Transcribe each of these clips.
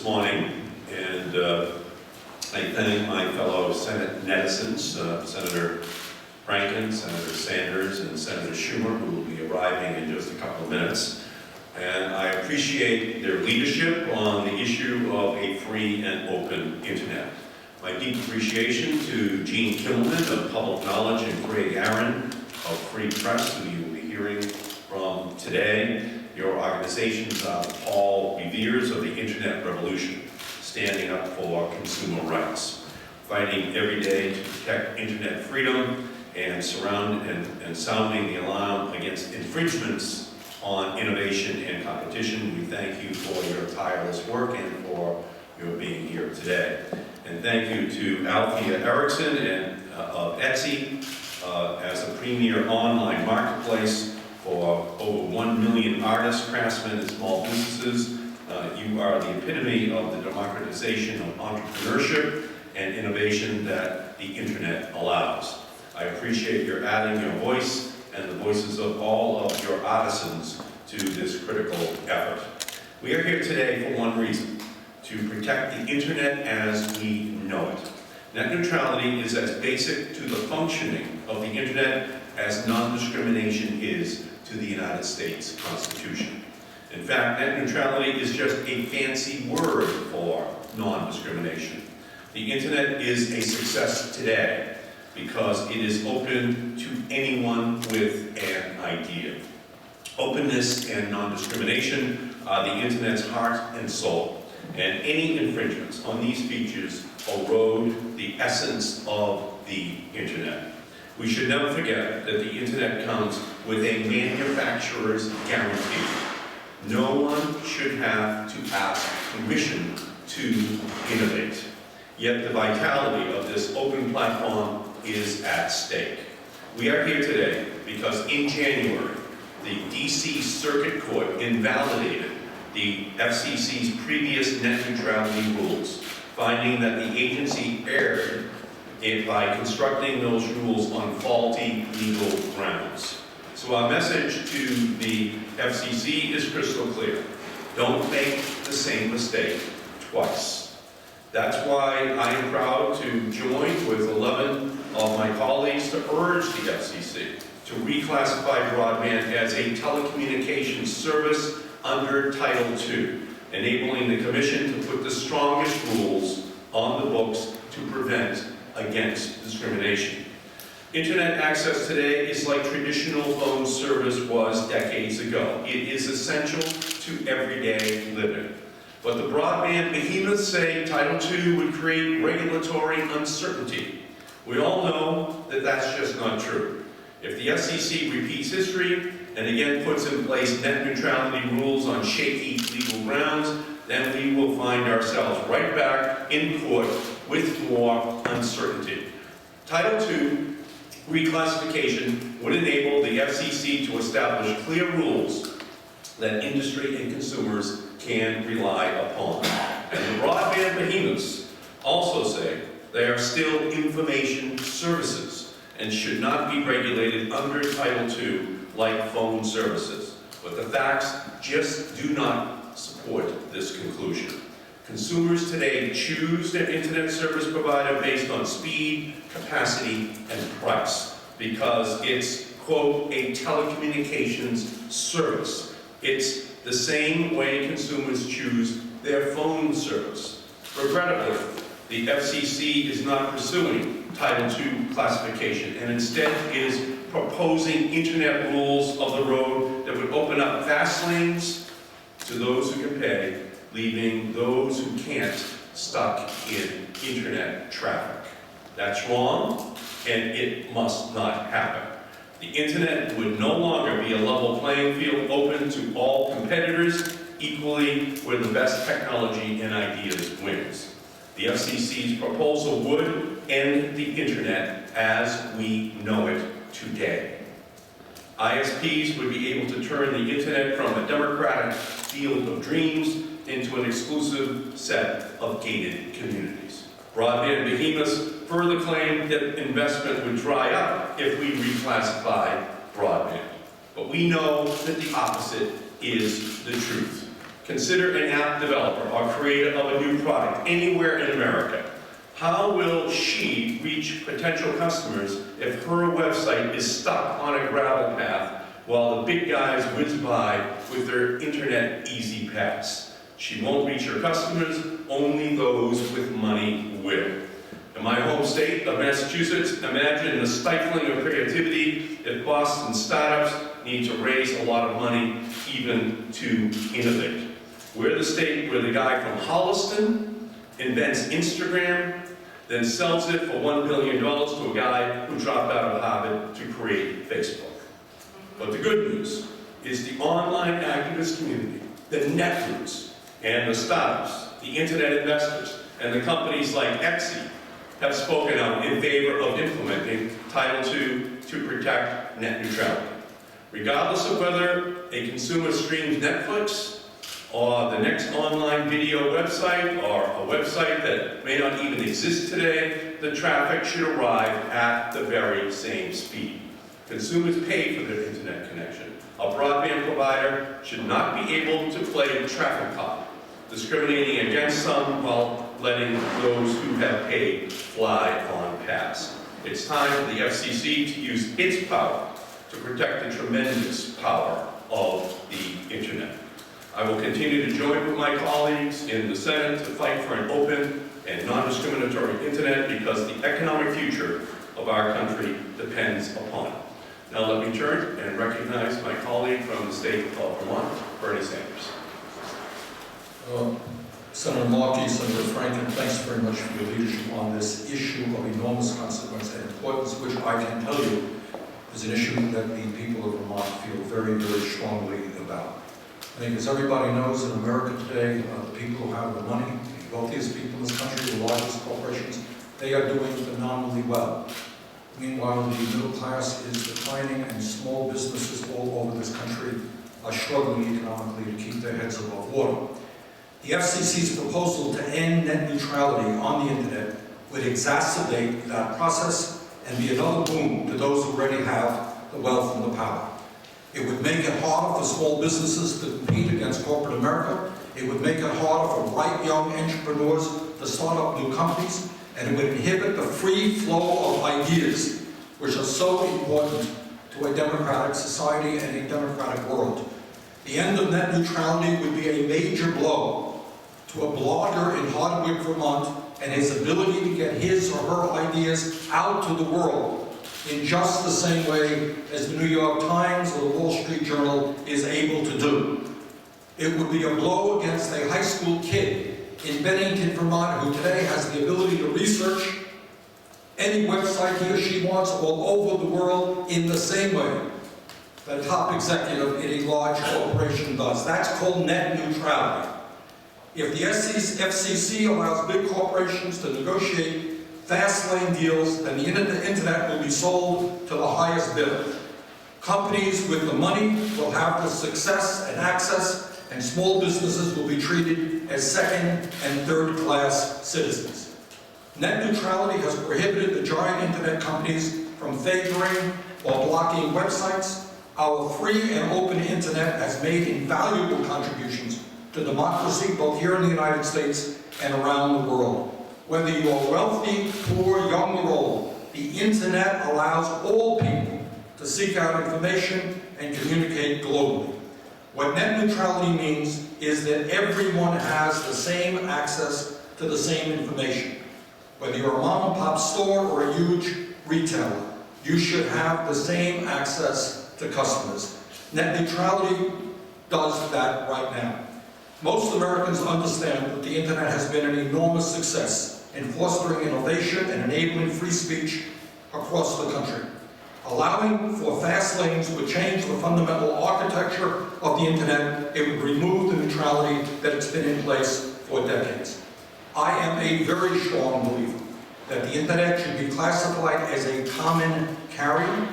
this morning, and I thank my fellow Senate netizens, Senator Franken, Senator Sanders, and Senator Schumer, who will be arriving in just a couple of minutes. And I appreciate their leadership on the issue of a free and open internet. My deep appreciation to Gene Kimmelman of Public Knowledge and Craig Aaron of Free Press, who you will be hearing from today. Your organizations are the Paul Reveres of the Internet Revolution, standing up for consumer rights, fighting every day to protect internet freedom and sounding the alarm against infringements on innovation and competition. We thank you for your tireless work and for your being here today. And thank you to Althea Erickson of Etsy as a premier online marketplace for over 1 million artists, craftsmen, and small businesses. You are the epitome of the democratization of entrepreneurship and innovation that the internet allows. I appreciate your adding your voice and the voices of all of your artisans to this critical effort. We are here today for one reason: to protect the internet as we know it. Net neutrality is as basic to the functioning of the internet as non-discrimination is to the United States Constitution. In fact, net neutrality is just a fancy word for non-discrimination. The internet is a success today because it is open to anyone with an idea. Openness and non-discrimination are the internet's heart and soul, and any infringements on these features erode the essence of the internet. We should never forget that the internet comes with a manufacturer's guarantee. No one should have to ask permission to innovate. Yet the vitality of this open platform is at stake. We are here today because in January, the DC Circuit Court invalidated the FCC's previous net neutrality rules, finding that the agency erred by constructing those rules on faulty legal grounds. So our message to the FCC is crystal clear: don't make the same mistake twice. That's why I am proud to join with 11 of my colleagues to urge the FCC to reclassify broadband as a telecommunications service under Title II, enabling the Commission to put the strongest rules on the books to prevent against discrimination. Internet access today is like traditional phone service was decades ago. It is essential to everyday living. But the broadband behemoths say Title II would create regulatory uncertainty. We all know that that's just not true. If the FCC repeats history and again puts in place net neutrality rules on shaky legal grounds, then we will find ourselves right back in court with more uncertainty. Title II reclassification would enable the FCC to establish clear rules that industry and consumers can rely upon. And the broadband behemoths also say they are still information services and should not be regulated under Title II like phone services. But the facts just do not support this conclusion. Consumers today choose their internet service provider based on speed, capacity, and price because it's, quote, a telecommunications service. It's the same way consumers choose their phone service. Regrettably, the FCC is not pursuing Title II classification and instead is proposing internet rules of the road that would open up fast lanes to those who can pay, leaving those who can't stuck in internet traffic. That's wrong, and it must not happen. The internet would no longer be a level playing field open to all competitors equally, where the best technology and ideas wins. The FCC's proposal would end the internet as we know it today. ISPs would be able to turn the internet from a democratic field of dreams into an exclusive set of gated communities. Broadband behemoths further claim that investment would dry up if we reclassify broadband. But we know that the opposite is the truth. consider an app developer or creator of a new product anywhere in America, how will she reach potential customers if her website is stuck on a gravel path while the big guys whiz by with their internet easy pass? She won't reach her customers, only those with money will. In my home state of Massachusetts, imagine the stifling of creativity if Boston startups need to raise a lot of money even to innovate. We're the state where the guy from Holliston invents Instagram, then sells it for $1 billion to a guy who dropped out of Harvard to create Facebook. But the good news is the online activist community, the netroots, and the startups, the internet investors, and the companies like Etsy have spoken out in favor of implementing Title II to protect net neutrality. Regardless of whether a consumer streams Netflix, or the next online video website, or a website that may not even exist today, the traffic should arrive at the very same speed. Consumers pay for their internet connection. A broadband provider should not be able to play traffic cop, discriminating against some while letting those who have paid fly on past. It's time for the FCC to use its power to protect the tremendous power of the internet. I will continue to join with my colleagues in the Senate to fight for an open and non-discriminatory internet because the economic future of our country depends upon it. Now let me turn and recognize my colleague from the state of Vermont, Bernie Sanders. Senator Markey, Senator Franken, thanks very much for your leadership on this issue of enormous consequence and importance, which I can tell you is an issue that the people of Vermont feel very, very strongly about. I think as everybody knows in America today, the people who have the money, the wealthiest people in this country, the largest corporations, they are doing phenomenally well. Meanwhile, the middle class is declining and small businesses all over this country are struggling economically to keep their heads above water. The FCC's proposal to end net neutrality on the internet would exacerbate that process and be another boon to those who already have the wealth and the power. It would make it harder for small businesses to compete against corporate America. It would make it harder for bright young entrepreneurs to start up new companies, and it would inhibit the free flow of ideas, which are so important to a democratic society and a democratic world. The end of net neutrality would be a major blow to a blogger in Hardwick, Vermont, and his ability to get his or her ideas out to the world in just the same way as the New York Times or the Wall Street Journal is able to do. It would be a blow against a high school kid in Bennington, Vermont, who today has the ability to research any website he or she wants all over the world in the same way that a top executive in a large corporation does. That's called net neutrality. If the FCC allows big corporations to negotiate fast lane deals, then the internet will be sold to the highest bidder. Companies with the money will have the success and access, and small businesses will be treated as second and third class citizens. Net neutrality has prohibited the giant internet companies from favoring or blocking websites. Our free and open internet has made invaluable contributions to democracy, both here in the United States and around the world. Whether you are wealthy, poor, young or old, the internet allows all people to seek out information and communicate globally. What net neutrality means is that everyone has the same access to the same information. Whether you're a mom and pop store or a huge retailer, you should have the same access to customers. Net neutrality does that right now. Most Americans understand that the internet has been an enormous success in fostering innovation and enabling free speech across the country. Allowing for fast lanes would change the fundamental architecture of the internet. It would remove the neutrality that has been in place for decades. I am a very strong believer that the internet should be classified as a common carrier,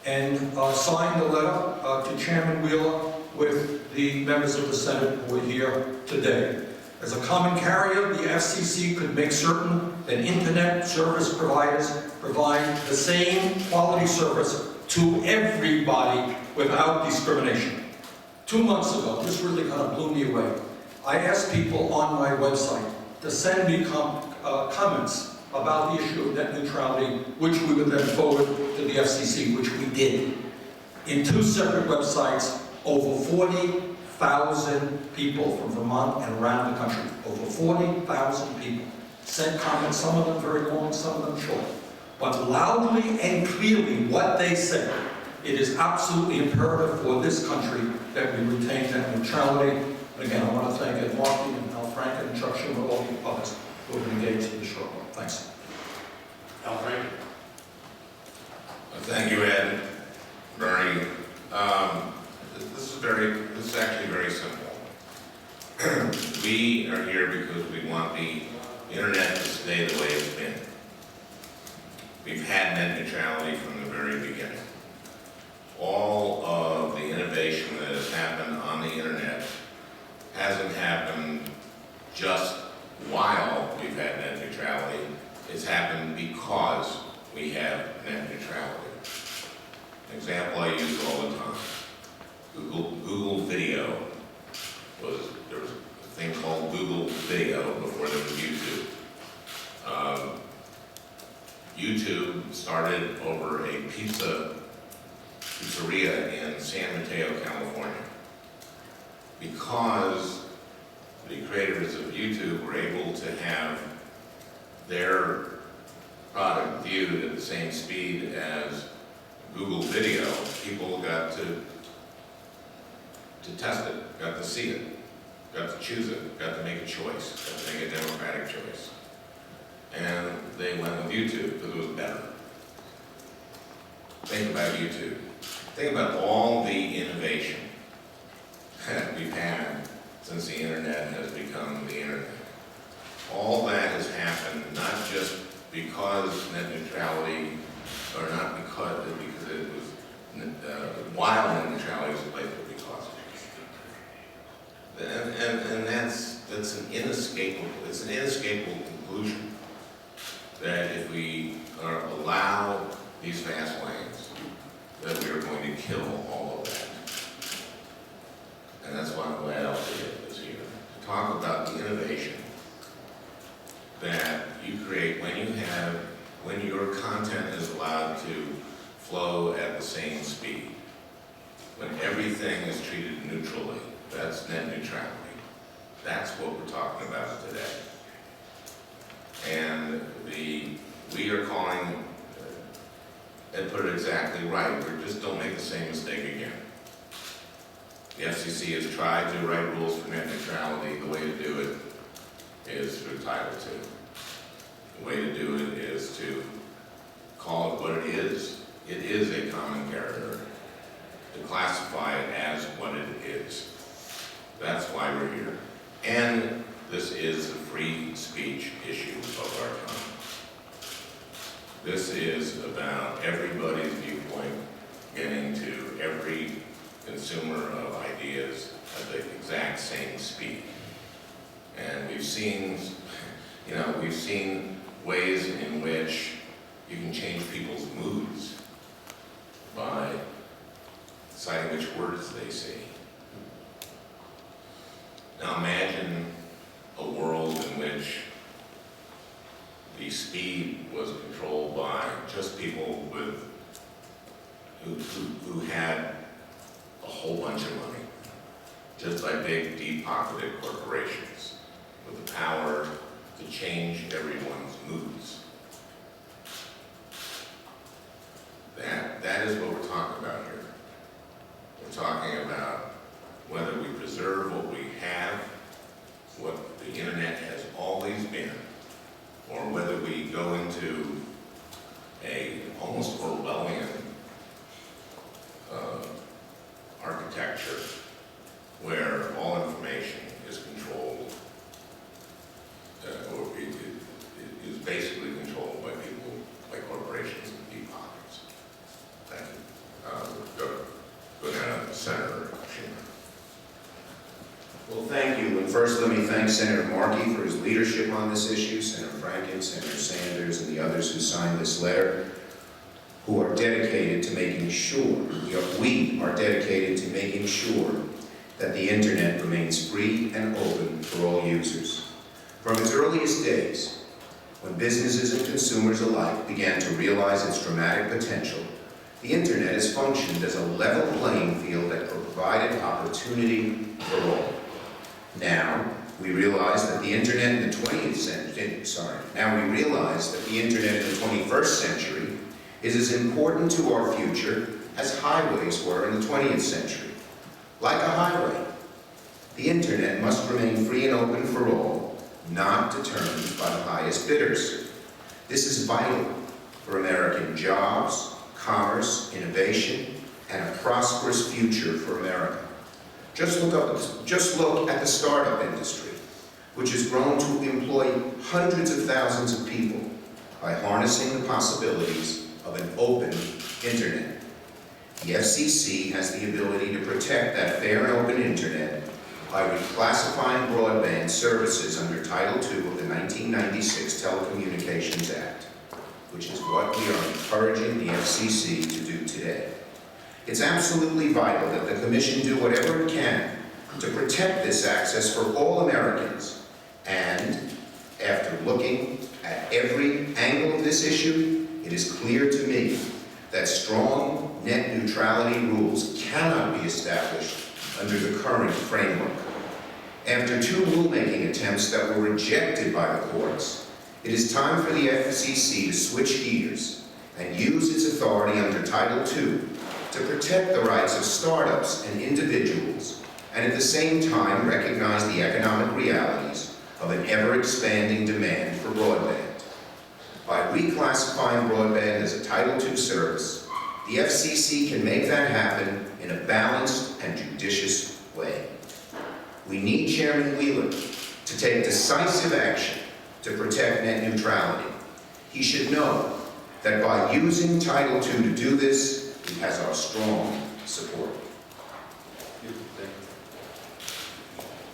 and signed the letter to Chairman Wheeler with the members of the Senate who are here today. As a common carrier, the FCC could make certain that internet service providers provide the same quality service to everybody without discrimination. 2 months ago, this really kind of blew me away. I asked people on my website to send me comments about the issue of net neutrality, which we would then forward to the FCC, which we did. In 2 separate websites, over 40,000 people from Vermont and around the country, over 40,000 people sent comments, some of them very long, some of them short. But loudly and clearly what they said, it is absolutely imperative for this country that we retain net neutrality. And again, I want to thank Ed Markey and Al Franken and Chuck Schumer, all the others who have been engaged in the short run. Thanks. Al Franken. Thank you, Ed. Bernie. This is actually very simple. We are here because we want the internet to stay the way it's been. We've had net neutrality from the very beginning. All of the innovation that has happened on the internet hasn't happened just while we've had net neutrality. It's happened because we have net neutrality. An example I use all the time. Google Video there was a thing called Google Video before there was YouTube. YouTube started over a pizzeria in San Mateo, California, because the creators of YouTube were able to have their product viewed at the same speed as Google Video. People got to test it, got to see it, got to choose it, got to make a choice, got to make a democratic choice. And they went with YouTube because it was better. Think about YouTube. Think about all the innovation that we've had since the internet has become the internet. All that has happened not just because net neutrality, or not because it was, while net neutrality was in place, but because. And that's an inescapable conclusion, that if we allow these fast lanes, that we are going to kill all of that. And that's why I'm glad Elliot is here, to talk about the innovation that you create when your content is allowed to flow at the same speed, when everything is treated neutrally. That's net neutrality. That's what we're talking about today. And we are calling, Ed put it exactly right, we just don't make the same mistake again. The FCC has tried to write rules for net neutrality. The way to do it is through Title II. The way to do it is to call it what it is. It is a common carrier. To classify it as what it is. That's why we're here. And this is the free speech issue of our time. This is about everybody's viewpoint getting to every consumer of ideas at the exact same speed. And we've seen ways in which you can change people's moods by deciding which words they say. Now imagine a world in which the speed was controlled by just people who had a whole bunch of money, just by big, deep-pocketed corporations with the power to change everyone's moods. That is what we're talking about here. We're talking about whether we preserve what we have, what the internet has always been, or whether we go into a almost Orwellian architecture where all information is controlled, or is basically controlled by people, by corporations and deep pockets. Thank you. Go down to Senator Schumer. Well, thank you. And first, let me thank Senator Markey for his leadership on this issue, Senator Franken, Senator Sanders, and the others who signed this letter, who are dedicated to making sure, we are dedicated to making sure that the internet remains free and open for all users. From its earliest days, when businesses and consumers alike began to realize its dramatic potential, the internet has functioned as a level playing field that provided opportunity for all. Now, we realize that the internet in the 21st century is as important to our future as highways were in the 20th century. Like a highway, the internet must remain free and open for all, not determined by the highest bidders. This is vital for American jobs, commerce, innovation, and a prosperous future for America. Just look at the startup industry, which has grown to employ hundreds of thousands of people by harnessing the possibilities of an open internet. The FCC has the ability to protect that fair and open internet by reclassifying broadband services under Title II of the 1996 Telecommunications Act, which is what we are encouraging the FCC to do today. It's absolutely vital that the Commission do whatever it can to protect this access for all Americans. And after looking at every angle of this issue, it is clear to me that strong net neutrality rules cannot be established under the current framework. After 2 rulemaking attempts that were rejected by the courts, it is time for the FCC to switch gears and use its authority under Title II to protect the rights of startups and individuals, and at the same time recognize the economic realities of an ever-expanding demand for broadband. By reclassifying broadband as a Title II service, the FCC can make that happen in a balanced and judicious way. We need Chairman Wheeler to take decisive action to protect net neutrality. He should know that by using Title II to do this, he has our strong support.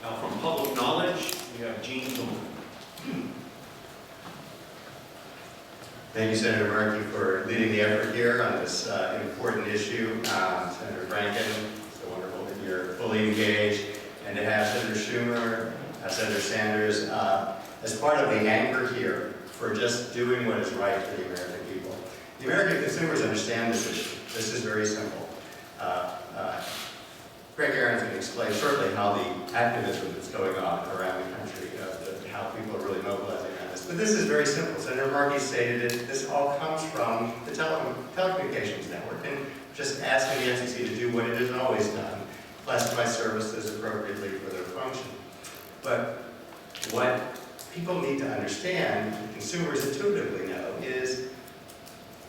Now, from public knowledge, we have Gene Tillman. Thank you, Senator Markey, for leading the effort here on this important issue. Senator Franken, it's so wonderful that you're fully engaged, and to have Senator Schumer, Senator Sanders, as part of the anchor here for just doing what is right for the American people. The American consumers understand this issue. This is very simple. Greg Aaron's going to explain shortly how the activism that's going on around the country, how people are really mobilizing on this. But this is very simple. Senator Markey stated it. This all comes from the telecommunications network, and just asking the FCC to do what it has always done, classify services appropriately for their function. But what people need to understand, consumers intuitively know, is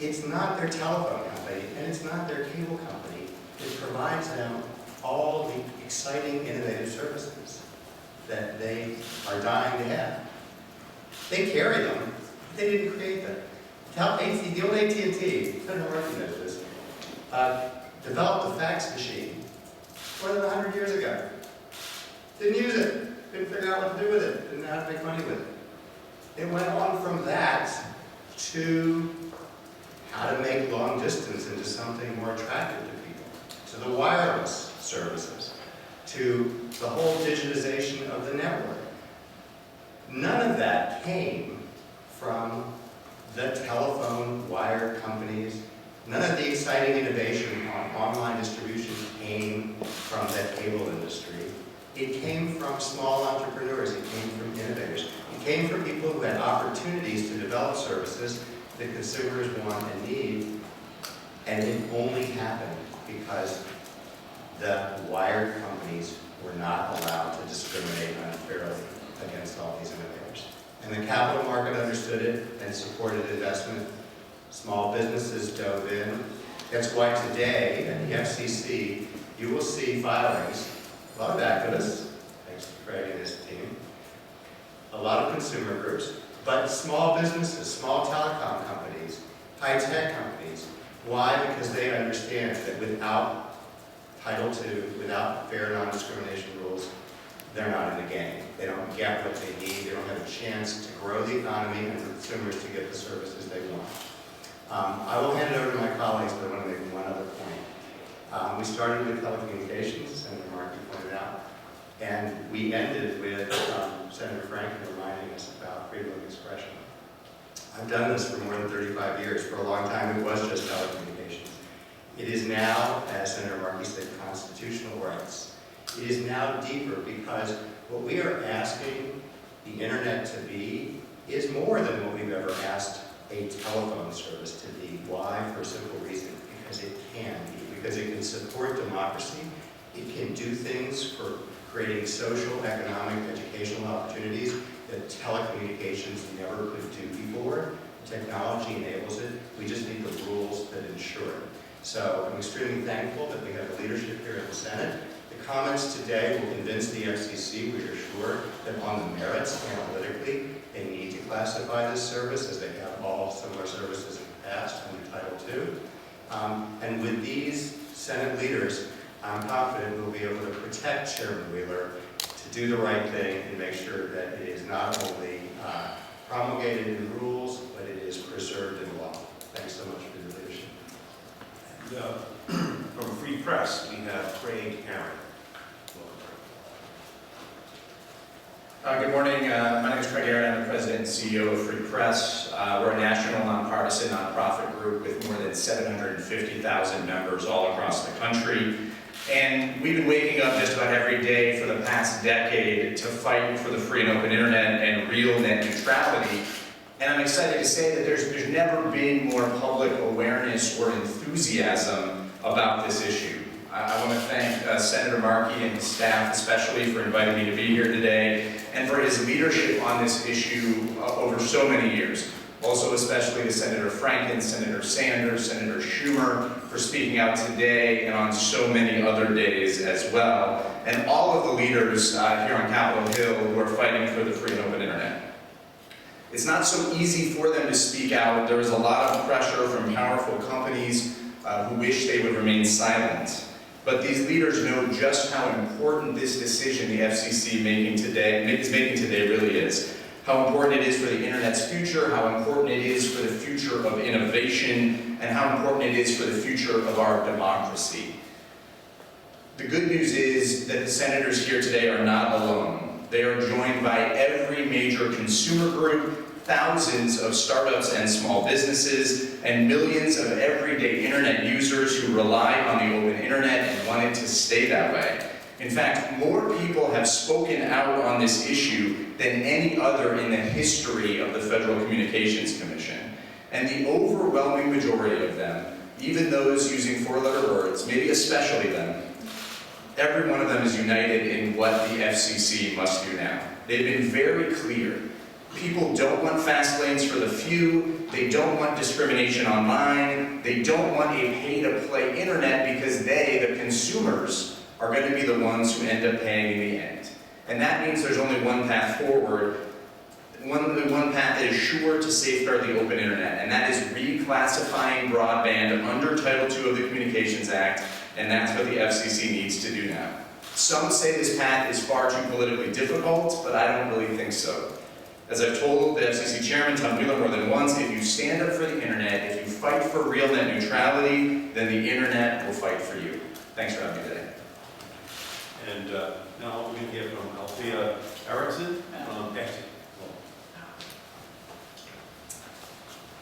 it's not their telephone company and it's not their cable company that provides them all the exciting, innovative services that they are dying to have. They carry them, but they didn't create them. The old AT&T, Senator Markey knows this, developed the fax machine more than 100 years ago. Didn't use it, couldn't figure out what to do with it, didn't know how to make money with it. It went on from that to how to make long distance into something more attractive to people, to the wireless services, to the whole digitization of the network. None of that came from the telephone wire companies. None of the exciting innovation on online distribution came from that cable industry. It came from small entrepreneurs. It came from innovators. It came from people who had opportunities to develop services that consumers want and need. And it only happened because the wired companies were not allowed to discriminate unfairly against all these innovators. And the capital market understood it and supported investment. Small businesses dove in. That's why today at the FCC, you will see filings, a lot of activists, thanks to Craig and his team, a lot of consumer groups, but small businesses, small telecom companies, high-tech companies. Why? Because they understand that without Title II, without fair non-discrimination rules, they're not in the game. They don't get what they need. They don't have a chance to grow the economy and for consumers to get the services they want. I will hand it over to my colleagues, but I want to make one other point. We started with telecommunications, as Senator Markey pointed out, and we ended with Senator Franken reminding us about freedom of expression. I've done this for more than 35 years. For a long time, it was just telecommunications. It is now, as Senator Markey said, constitutional rights. It is now deeper because what we are asking the internet to be is more than what we've ever asked a telephone service to be. Why? For a simple reason. Because it can be. Because it can support democracy. It can do things for creating social, economic, educational opportunities that telecommunications never could do before. Technology enables it. We just need the rules that ensure it. So I'm extremely thankful that we have the leadership here in the Senate. The comments today will convince the FCC, we are sure, that on the merits, analytically, they need to classify this service as they have all similar services in the past under Title II. And with these Senate leaders, I'm confident we'll be able to protect Chairman Wheeler to do the right thing and make sure that it is not only promulgated in rules, but it is preserved in law. Thanks so much for your leadership. And, from Free Press, we have Craig Aaron. Good morning. My name is Craig Aaron. I'm the President and CEO of Free Press. We're a national nonpartisan nonprofit group with more than 750,000 members all across the country. And we've been waking up just about every day for the past decade to fight for the free and open internet and real net neutrality. And I'm excited to say that there's never been more public awareness or enthusiasm about this issue. I want to thank Senator Markey and his staff especially for inviting me to be here today and for his leadership on this issue over so many years. Also especially to Senator Franken, Senator Sanders, Senator Schumer for speaking out today and on so many other days as well. And all of the leaders here on Capitol Hill who are fighting for the free and open internet. It's not so easy for them to speak out. There is a lot of pressure from powerful companies who wish they would remain silent. But these leaders know just how important this decision the FCC is making today really is. How important it is for the internet's future, how important it is for the future of innovation, and how important it is for the future of our democracy. The good news is that the senators here today are not alone. They are joined by every major consumer group, thousands of startups and small businesses, and millions of everyday internet users who rely on the open internet and want it to stay that way. In fact, more people have spoken out on this issue than any other in the history of the Federal Communications Commission. And the overwhelming majority of them, even those using four-letter words, maybe especially them, every one of them is united in what the FCC must do now. They've been very clear. People don't want fast lanes for the few, they don't want discrimination online, they don't want a pay-to-play internet because they, the consumers, are going to be the ones who end up paying in the end. And that means there's only one path forward, one path that is sure to safeguard the open internet, and that is reclassifying broadband under Title II of the Communications Act, and that's what the FCC needs to do now. Some say this path is far too politically difficult, but I don't really think so. As I've told the FCC Chairman, Tom Wheeler, more than once, if you stand up for the internet, if you fight for real net neutrality, then the internet will fight for you. Thanks for having me today. And now we're going to hear from Althea Erickson from Etsy.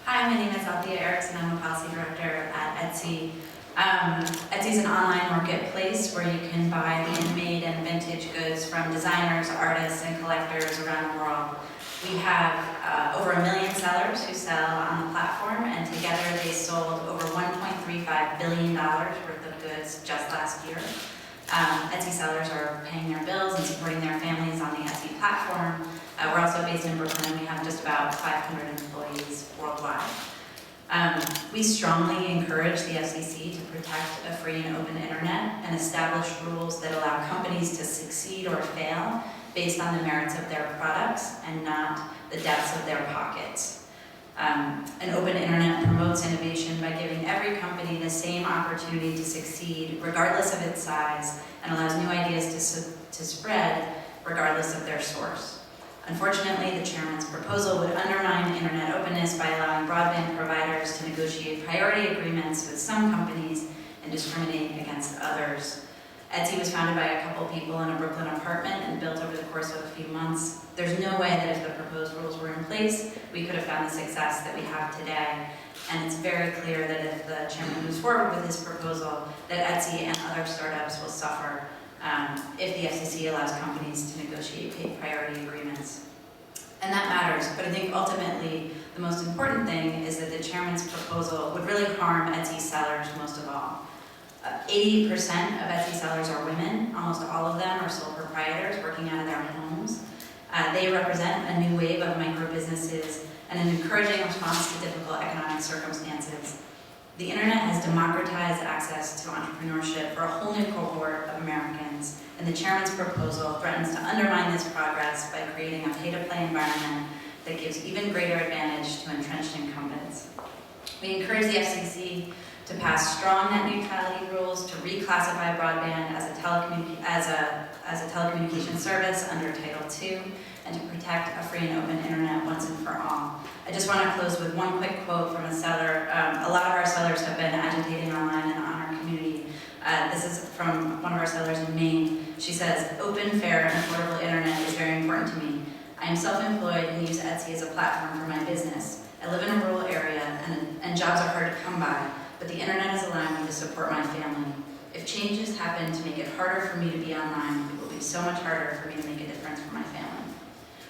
Hi, my name is Althea Erickson. I'm a policy director at Etsy. Etsy is an online marketplace where you can buy handmade and vintage goods from designers, artists, and collectors around the world. We have over 1 million sellers who sell on the platform, and together they sold over $1.35 billion worth of goods just last year. Etsy sellers are paying their bills and supporting their families on the Etsy platform. We're also based in Brooklyn. We have just about 500 employees worldwide. We strongly encourage the FCC to protect a free and open internet and establish rules that allow companies to succeed or fail based on the merits of their products and not the depths of their pockets. An open internet promotes innovation by giving every company the same opportunity to succeed regardless of its size and allows new ideas to spread regardless of their source. Unfortunately, the chairman's proposal would undermine internet openness by allowing broadband providers to negotiate priority agreements with some companies and discriminate against others. Etsy was founded by a couple people in a Brooklyn apartment and built over the course of a few months. There's no way that if the proposed rules were in place, we could have found the success that we have today. And it's very clear that if the chairman moves forward with his proposal, that Etsy and other startups will suffer if the FCC allows companies to negotiate paid priority agreements. And that matters, but I think ultimately the most important thing is that the chairman's proposal would really harm Etsy sellers most of all. 80% of Etsy sellers are women. Almost all of them are sole proprietors working out of their homes. They represent a new wave of micro businesses and an encouraging response to difficult economic circumstances. The internet has democratized access to entrepreneurship for a whole new cohort of Americans, and the chairman's proposal threatens to undermine this progress by creating a pay-to-play environment that gives even greater advantage to entrenched incumbents. We encourage the FCC to pass strong net neutrality rules, to reclassify broadband as a telecommunications service under Title II, and to protect a free and open internet once and for all. I just want to close with one quick quote from a seller. A lot of our sellers have been agitating online and on our community. This is from one of our sellers in Maine. She says, "Open, fair, and affordable internet is very important to me. I am self-employed and use Etsy as a platform for my business. I live in a rural area and jobs are hard to come by, but the internet is allowing me to support my family. If changes happen to make it harder for me to be online, it will be so much harder for me to make a difference for my family."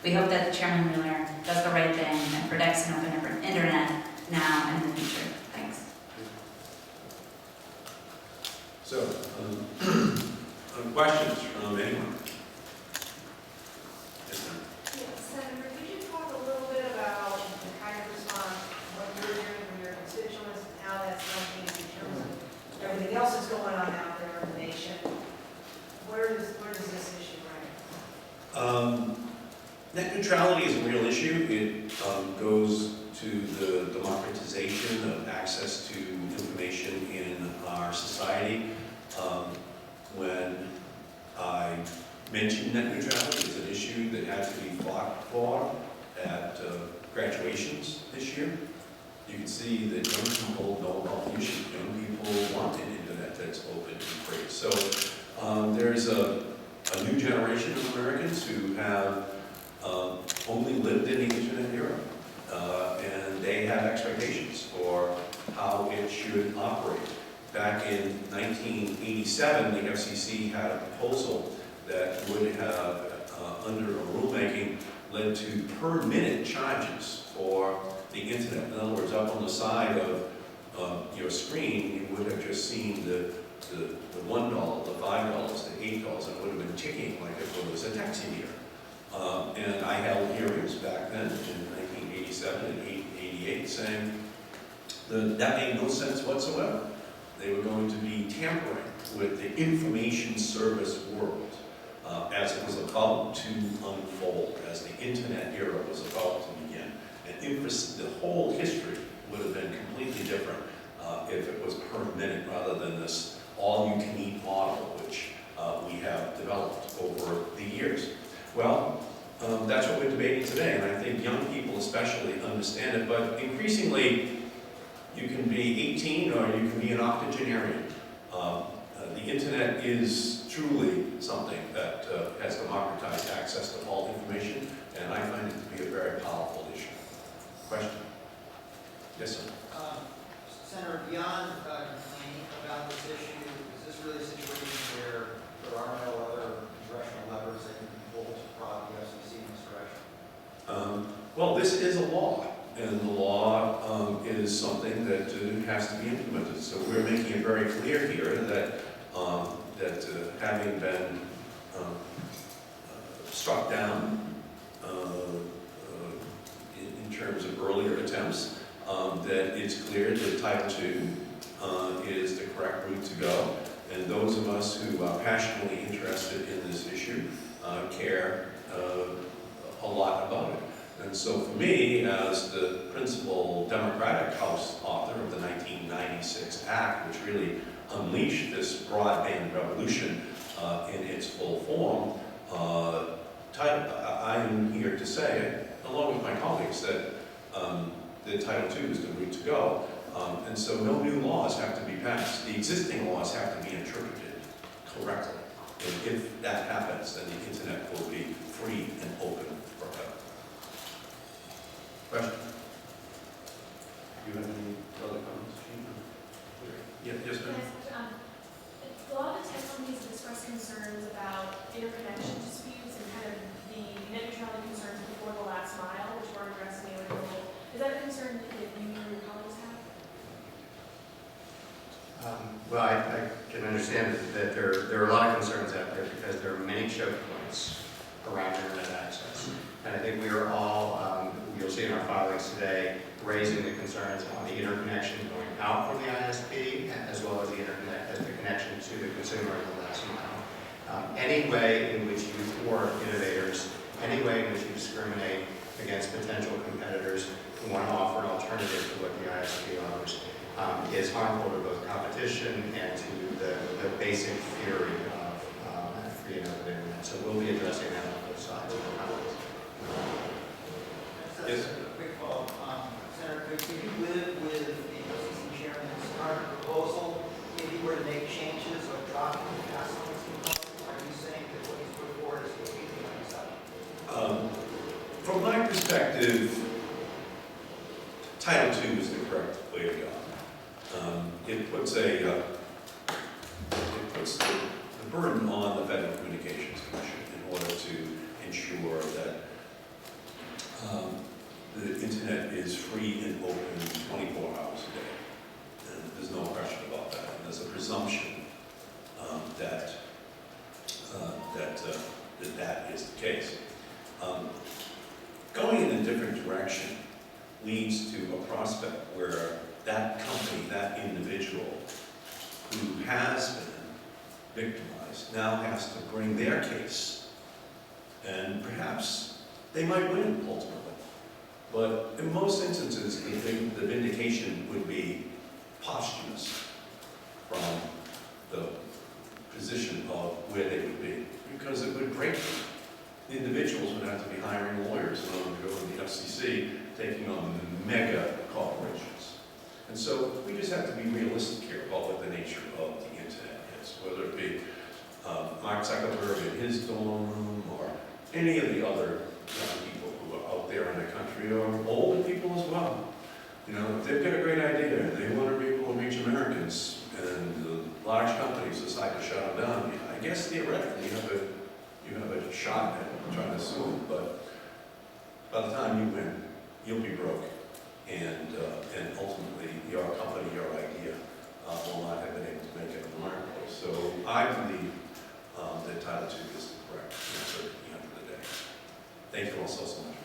We hope that Chairman Wheeler does the right thing and protects an open internet now and in the future. Thanks. So, questions from anyone? Yes, ma'am. Senator, could you talk a little bit about the kind of response, what you're hearing from your constituents, and how that's helping in terms of everything else that's going on out there in the nation? Where does this issue rank? Net neutrality is a real issue. It goes to the democratization of access to information in our society. When I mentioned net neutrality as an issue that had to be fought for at graduations this year, you can see that young people know about the issue. Young people want an internet that's open and free. So there's a new generation of Americans who have only lived in the internet era, and they have expectations for how it should operate. Back in 1987, the FCC had a proposal that would have, under a rulemaking, led to per-minute charges for the internet. In other words, up on the side of your screen, you would have just seen the $1, the $5, the $8, and it would have been ticking like if it was a taxi meter. And I held hearings back then in 1987 and 88 saying that made no sense whatsoever. They were going to be tampering with the information service world as it was about to unfold, as the internet era was about to begin. And the whole history would have been completely different if it was per minute rather than this all-you-can-eat model, which we have developed over the years. Well, that's what we're debating today, and I think young people especially understand it, but increasingly you can be 18 or you can be an octogenarian. The internet is truly something that has democratized access to all information, and I find it to be a very powerful issue. Question? Yes, sir. Senator, beyond complaining about this issue, is this really a situation where there are no other congressional levers that you can pull to prod the FCC in this direction? Well, this is a law, and the law is something that has to be implemented. So we're making it very clear here that having been struck down in terms of earlier attempts, that it's clear that Title II is the correct route to go. And those of us who are passionately interested in this issue care a lot about it. And so for me, as the principal Democratic House author of the 1996 Act, which really unleashed this broadband revolution in its full form, I am here to say, along with my colleagues, that Title II is the route to go. And so no new laws have to be passed. The existing laws have to be interpreted correctly. And if that happens, then the internet will be free and open forever. Question? Do you have any other comments, Gene? Yeah, yes, ma'am. A lot of the tech companies have expressed concerns about interconnection disputes and kind of the net neutrality concerns before the last mile, which weren't addressed in the original. Is that a concern that you and your colleagues have? Well, I can understand that there are a lot of concerns out there because there are many choke points around internet access. And I think we are all, you'll see in our filings today, raising the concerns on the interconnection going out from the ISP as well as the internet as the connection to the consumer in the last mile. Any way in which you thwart innovators, any way in which you discriminate against potential competitors who want to offer an alternative to what the ISP offers is harmful to both competition and to the basic theory of free and open internet. So we'll be addressing that on both sides of the comments. Yes. A quick follow-up. Senator, could you live with the FCC chairman's current proposal if he were to make changes or drop the pass on this component? Are you saying that what he's put forward is what he's doing? From my perspective, Title II is the correct way to go. It puts the burden on the Federal Communications Commission in order to ensure that the internet is free and open 24 hours a day. And there's no question about that. And there's a presumption that is the case. Going in a different direction leads to a prospect where that company, that individual who has been victimized now has to bring their case, and perhaps they might win ultimately. But in most instances, the vindication would be posthumous from the position of where they would be, because it would break them. The individuals would have to be hiring lawyers in order to go to the FCC, taking on the mega corporations. And so we just have to be realistic here about what the nature of the internet is, whether it be Mark Zuckerberg in his dorm room or any of the other young people who are out there in the country, or older people as well. You know, if they've got a great idea and they want to be able to reach Americans, and the large companies decide to shut them down, I guess theoretically you have a shot at trying to sue them, but by the time you win, you'll be broke. And ultimately, your company, your idea, will not have been able to make it in the marketplace. So I believe that Title II is the correct answer at the end of the day. Thank you all so much.